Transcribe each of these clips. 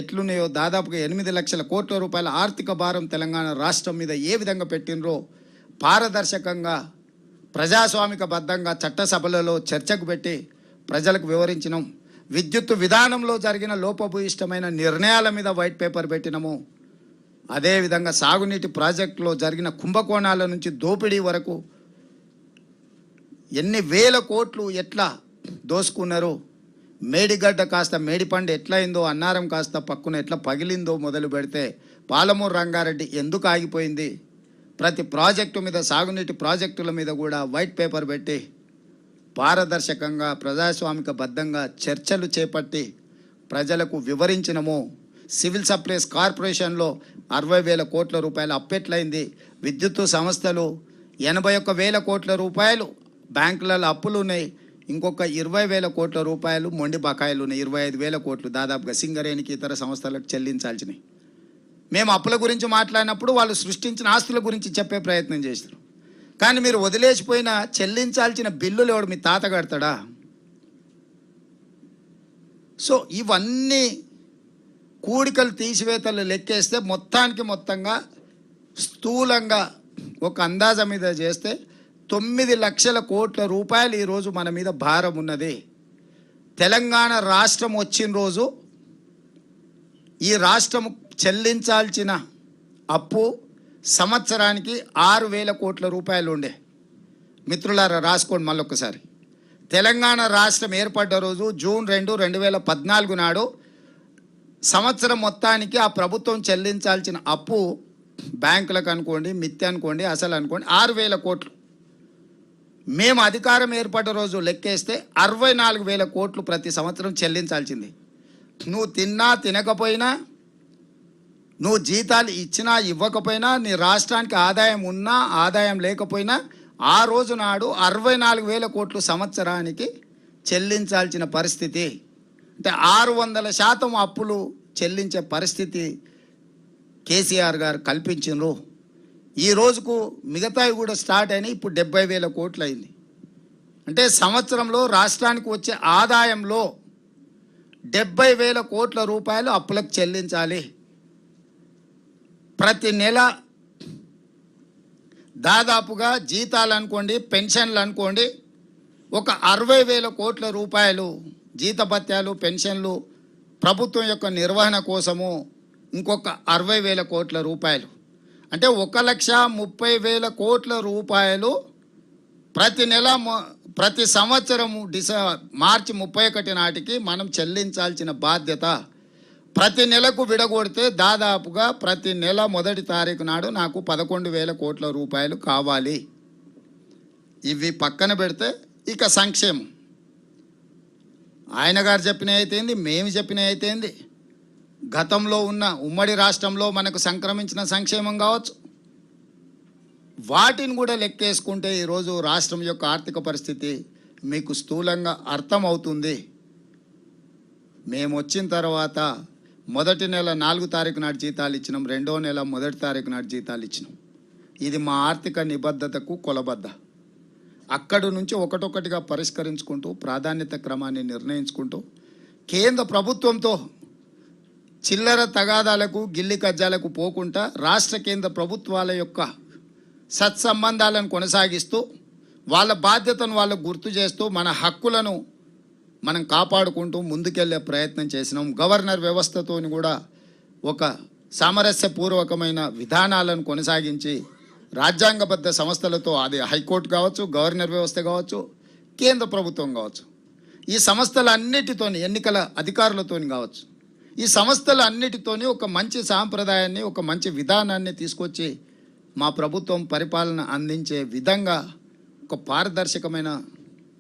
ఎట్లున్నాయో దాదాపుగా 8 లక్షల కోట్ల రూపాయల ఆర్థిక భారం తెలంగాణ రాష్ట్రం మీద ఏ విధంగా పెట్టినరో పారదర్శకంగా ప్రజాస్వామికబద్ధంగా చట్టసభలలో చర్చకు పెట్టి ప్రజలకు వివరించినాం. విద్యుత్ విధానంలో జరిగిన లోపభూయిష్టమైన నిర్ణయాల మీద వైట్ పేపర్ పెట్టినాము. అదేవిధంగా సాగునీటి ప్రాజెక్టులో జరిగిన కుంభకోణాల నుంచి దోపిడీ వరకు ఎన్ని వేల కోట్లు ఎట్లా దోసుకున్నారో, మేడిగడ్డ కాస్త మేడిపండు ఎట్లయిందో, అన్నారం కాస్త పక్కున ఎట్లా పగిలిందో మొదలు పెడితే పాలమూరు రంగారెడ్డి ఎందుకు ఆగిపోయింది, ప్రతి ప్రాజెక్టు మీద సాగునీటి ప్రాజెక్టుల మీద కూడా వైట్ పేపర్ పెట్టి పారదర్శకంగా ప్రజాస్వామికబద్ధంగా చర్చలు చేపట్టి ప్రజలకు వివరించినము. సివిల్ సప్లైస్ కార్పొరేషన్లో 60,000 కోట్ల రూపాయలు అప్పెట్లయింది. విద్యుత్ సంస్థలు 81,000 కోట్ల రూపాయలు బ్యాంకులలో అప్పులు ఉన్నాయి. ఇంకొక 20,000 కోట్ల రూపాయలు మొండి బకాయిలు ఉన్నాయి. 25,000 కోట్లు దాదాపుగా సింగరేణికి ఇతర సంస్థలకు చెల్లించాల్సినవి. మేము అప్పుల గురించి మాట్లాడినప్పుడు వాళ్ళు సృష్టించిన ఆస్తుల గురించి చెప్పే ప్రయత్నం చేస్తారు. కానీ మీరు వదిలేసిపోయిన చెల్లించాల్సిన బిల్లులు ఎవడు మీ తాత కడతాడా? సో ఇవన్నీ కూడికలు తీసివేతలు లెక్కేస్తే మొత్తంగా స్థూలంగా ఒక అందాజ మీద చేస్తే 9 లక్షల కోట్ల రూపాయలు ఈరోజు మన మీద భారం ఉన్నది. తెలంగాణ రాష్ట్రం వచ్చిన రోజు ఈ రాష్ట్రం చెల్లించాల్సిన అప్పు సంవత్సరానికి 6,000 కోట్ల రూపాయలు ఉండే. మిత్రులారా రాసుకోండి మళ్ళొక్కసారి. తెలంగాణ రాష్ట్రం ఏర్పడ్డ రోజు జూన్ 2, 2014 నాడు సంవత్సరం మొత్తానికి ఆ ప్రభుత్వం చెల్లించాల్సిన అప్పు బ్యాంకులకు అనుకోండి, మిత్తి అనుకోండి, అసలు అనుకోండి 6,000 కోట్లు. మేము అధికారం ఏర్పడ్డ రోజు లెక్కేస్తే 64,000 కోట్లు ప్రతి సంవత్సరం చెల్లించాల్సింది. నువ్వు తిన్నా తినకపోయినా, నువ్వు జీతాలు ఇచ్చినా ఇవ్వకపోయినా, నీ రాష్ట్రానికి ఆదాయం ఉన్నా ఆదాయం లేకపోయినా ఆ రోజు నాడు 64,000 కోట్లు సంవత్సరానికి చెల్లించాల్సిన పరిస్థితి. అంటే 600% అప్పులు చెల్లించే పరిస్థితి కేసీఆర్ గారు కల్పించారు. ఈ రోజుకు మిగతావి కూడా స్టార్ట్ అయినాయి. ఇప్పుడు 70,000 కోట్లు అయింది. అంటే సంవత్సరంలో రాష్ట్రానికి వచ్చే ఆదాయంలో 70,000 కోట్ల రూపాయలు అప్పులకు చెల్లించాలి. ప్రతి నెల దాదాపుగా జీతాలు అనుకోండి, పెన్షన్లు అనుకోండి, ఒక 60,000 కోట్ల రూపాయలు జీతభత్యాలు, పెన్షన్లు, ప్రభుత్వం యొక్క నిర్వహణ కోసము ఇంకొక 60,000 కోట్ల రూపాయలు. అంటే 1,30,000 కోట్ల రూపాయలు ప్రతి నెల ప్రతి సంవత్సరము మార్చి 31 నాటికి మనం చెల్లించాల్సిన బాధ్యత. ప్రతి నెలకు విడగొడితే దాదాపుగా ప్రతి నెల 1వ తారీఖు నాడు నాకు 11,000 కోట్ల రూపాయలు కావాలి. ఇవి పక్కన పెడితే ఇక సంక్షేమం ఆయన గారు చెప్పినవి అయితేంది, మేము చెప్పినవి అయితేంది, గతంలో ఉన్న ఉమ్మడి రాష్ట్రంలో మనకు సంక్రమించిన సంక్షేమం కావచ్చు, వాటిని కూడా లెక్కేసుకుంటే ఈరోజు రాష్ట్రం యొక్క ఆర్థిక పరిస్థితి మీకు స్థూలంగా అర్థమవుతుంది. మేము వచ్చిన తర్వాత మొదటి నెల 4వ తారీఖు నాటి జీతాలు ఇచ్చినాం, 2వ నెల 1వ తారీఖు నాటి జీతాలు ఇచ్చినాం. ఇది మా ఆర్థిక నిబద్ధతకు కొలబద్ద. అక్కడి నుంచి ఒకటొకటిగా పరిష్కరించుకుంటూ ప్రాధాన్యత క్రమాన్ని నిర్ణయించుకుంటూ కేంద్ర ప్రభుత్వంతో చిల్లర తగాదాలకు, గిల్లి కజ్జాలకు పోకుండా రాష్ట్ర కేంద్ర ప్రభుత్వాల యొక్క సత్సంబంధాలను కొనసాగిస్తూ వాళ్ళ బాధ్యతను వాళ్ళకు గుర్తు చేస్తూ మన హక్కులను మనం కాపాడుకుంటూ ముందుకెళ్లే ప్రయత్నం చేసినాం. గవర్నర్ వ్యవస్థతో కూడా ఒక సామరస్యపూర్వకమైన విధానాలను కొనసాగించి రాజ్యాంగబద్ధ సంస్థలతో, అది హైకోర్టు కావచ్చు, గవర్నర్ వ్యవస్థ కావచ్చు, కేంద్ర ప్రభుత్వం కావచ్చు, ఈ సంస్థలన్నిటితోని, ఎన్నికల అధికారులతోని కావచ్చు, ఈ సంస్థలన్నిటితోని ఒక మంచి సాంప్రదాయాన్ని, ఒక మంచి విధానాన్ని తీసుకొచ్చి మా ప్రభుత్వం పరిపాలన అందించే విధంగా ఒక పారదర్శకమైన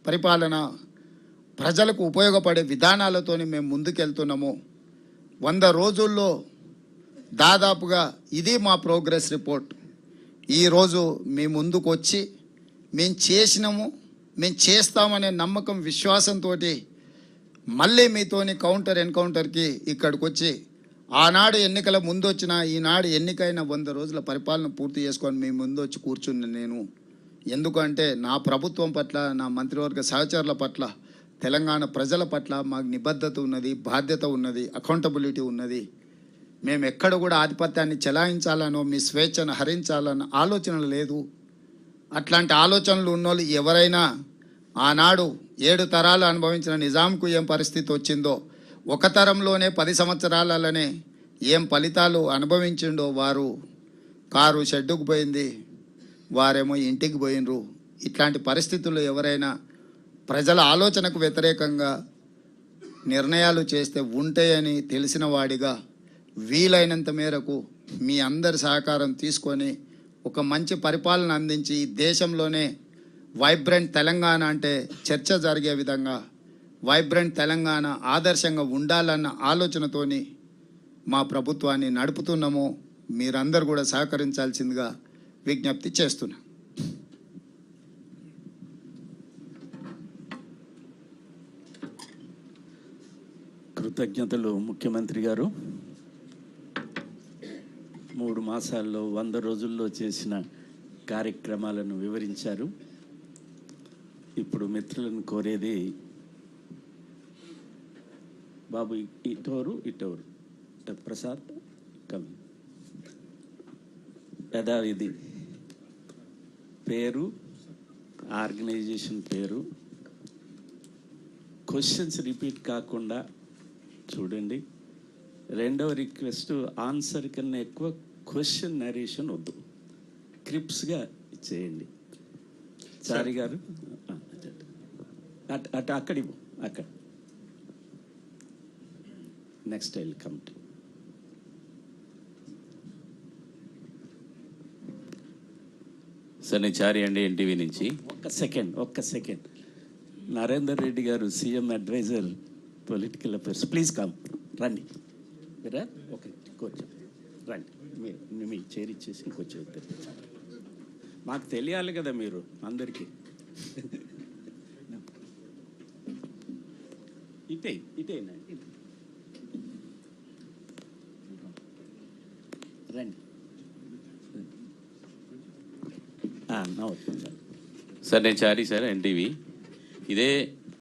పరిపాలన, ప్రజలకు ఉపయోగపడే విధానాలతోని మేము ముందుకెళ్తున్నాము. 100 రోజుల్లో దాదాపుగా ఇది మా ప్రోగ్రెస్ రిపోర్ట్. ఈరోజు మీ ముందుకు వచ్చి మేము చేసినాము, మేము చేస్తామనే నమ్మకం, విశ్వాసంతో మళ్ళీ మీతోని ఎన్కౌంటర్కి ఇక్కడికి వచ్చి ఆనాడు ఎన్నికల ముందు వచ్చిన, ఈనాడు ఎన్నికైన 100 రోజుల పరిపాలన పూర్తి చేసుకొని మీ ముందు వచ్చి కూర్చుని నేను. ఎందుకంటే నా ప్రభుత్వం పట్ల, నా మంత్రివర్గ సహచరుల పట్ల తెలంగాణ ప్రజల పట్ల మాకు నిబద్ధత ఉన్నది, బాధ్యత ఉన్నది, అకౌంటబిలిటీ ఉన్నది. మేము ఎక్కడ కూడా ఆధిపత్యాన్ని చెలాయించాలనో మీ స్వేచ్ఛను హరించాలన్న ఆలోచన లేదు. అట్లాంటి ఆలోచనలు ఉన్నోళ్ళు ఎవరైనా ఆనాడు 7 తరాలు అనుభవించిన నిజాంకు ఏం పరిస్థితి వచ్చిందో, ఒక తరంలోనే 10 సంవత్సరాలనే ఏం ఫలితాలు అనుభవించిండో, వారు కారు షెడ్డుకు పోయింది, వారేమో ఇంటికి పోయినరు. ఇట్లాంటి పరిస్థితుల్లో ఎవరైనా ప్రజల ఆలోచనకు వ్యతిరేకంగా నిర్ణయాలు చేస్తే ఉంటాయని తెలిసిన వాడిగా వీలైనంత మేరకు మీ అందరి సహకారం తీసుకొని ఒక మంచి పరిపాలన అందించి దేశంలోనే వైబ్రెంట్ తెలంగాణ అంటే చర్చ జరిగే విధంగా వైబ్రెంట్ తెలంగాణ ఆదర్శంగా ఉండాలన్న ఆలోచనతోని మా ప్రభుత్వాన్ని నడుపుతున్నాము. మీరందరూ కూడా సహకరించాల్సిందిగా విజ్ఞప్తి చేస్తున్నా. కృతజ్ఞతలు ముఖ్యమంత్రి గారు. 3 మాసాల్లో 100 రోజుల్లో చేసిన కార్యక్రమాలను వివరించారు. ఇప్పుడు మిత్రులను కోరేది, బాబు ఇటోరు ప్రసాద్ కమ్ యథావిధి పేరు, ఆర్గనైజేషన్ పేరు, క్వశ్చన్స్ రిపీట్ కాకుండా చూడండి. రెండవ రిక్వెస్ట్, ఆన్సర్ కన్నా ఎక్కువ క్వశ్చన్ నరేషన్ వద్దు, క్రిప్స్గా చేయండి. చారి గారు అటు అక్కడ next I will come to. Sir నేను చారి అండి, ఎన్టీవీ నుంచి. ఒక్క సెకండ్ నరేందర్ రెడ్డి గారు, CM adviser political affairs, please come, రండి. మీరా ఓకే, కూర్చో, రండి. మీ చైర్ ఇచ్చేసి ఇంకొచ్చి మాకు తెలియాలి కదా మీరు అందరికీ. ఇటేనా రండి. సార్ నేను చారి సార్, ఎన్టీవీ. ఇదే